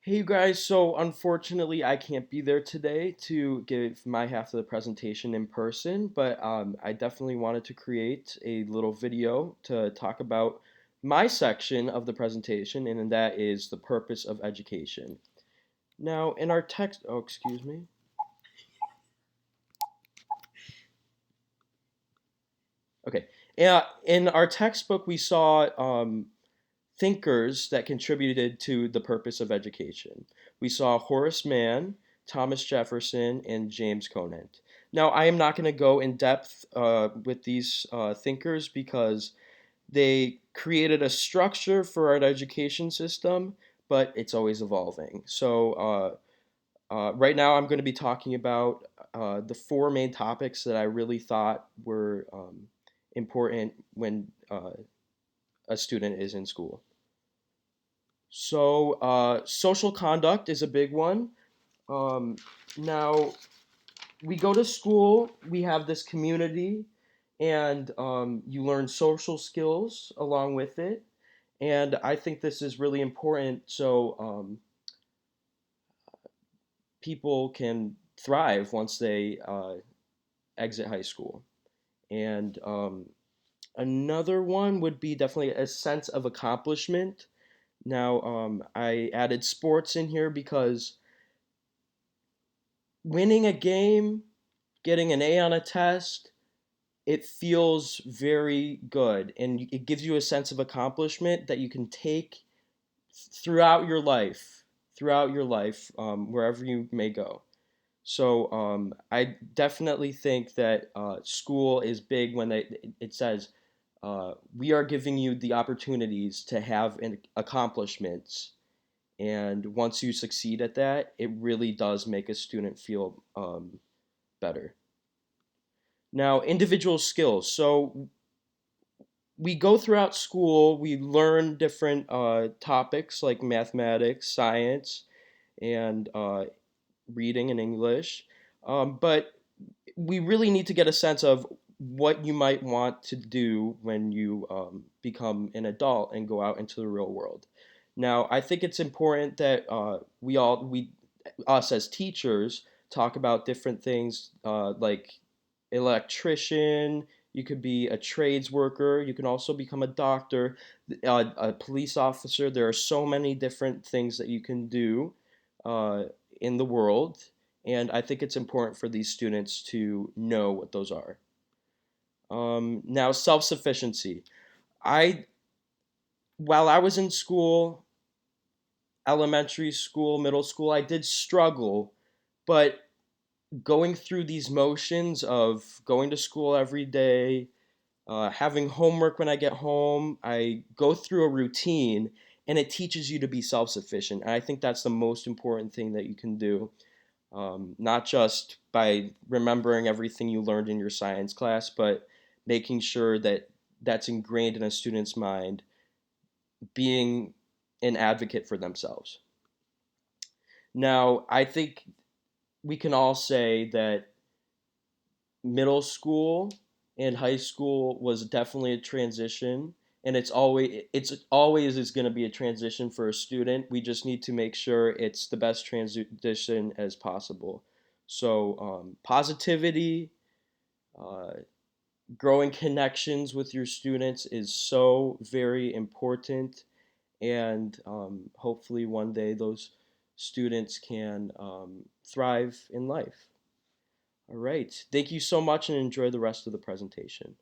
Hey you guys, so unfortunately I can't be there today to give my half of the presentation in person, but I definitely wanted to create a little video to talk about my section of the presentation, and that is the purpose of education. Now, in our text, oh, excuse me. Okay, yeah, in our textbook we saw thinkers that contributed to the purpose of education. We saw Horace Mann, Thomas Jefferson, and James Conant. Now, I am not going to go in depth with these thinkers because they created a structure for our education system, but it's always evolving. Right now, I'm going to be talking about the four main topics that I really thought were important when a student is in school. Social conduct is a big one. Um, Now, we go to school, we have this community, and you learn social skills along with it. And I think this is really important so people can thrive once they exit high school. And another one would be definitely a sense of accomplishment. Now, I added sports in here because winning a game, getting an A on a test, it feels very good and it gives you a sense of accomplishment that you can take throughout your life, wherever you may go. I definitely think that school is big when it says we are giving you the opportunities to have accomplishments, and once you succeed at that, it really does make a student feel better. Now, individual skills. So we go throughout school, we learn different topics like mathematics, science, and reading and English. But we really need to get a sense of what you might want to do when you become an adult and go out into the real world. Now, I think it's important that us as teachers, talk about different things like electrician. You could be a trades worker. You can also become a doctor, a police officer. There are so many different things that you can do uh, in the world, and I think it's important for these students to know what those are. Now, self sufficiency. I While I was in school, elementary school, middle school, I did struggle, but going through these motions of going to school every day, having homework when I get home, I go through a routine and it teaches you to be self sufficient. And I think that's the most important thing that you can do, not just by remembering everything you learned in your science class, but making sure that that's ingrained in a student's mind, being an advocate for themselves. Now, I think we can all say that middle school and high school was definitely a transition, and it's always is going to be a transition for a student. We just need to make sure it's the best transition as possible. Positivity, uh, growing connections with your students is so very important, and hopefully one day those students can thrive in life. All right. Thank you so much and enjoy the rest of the presentation.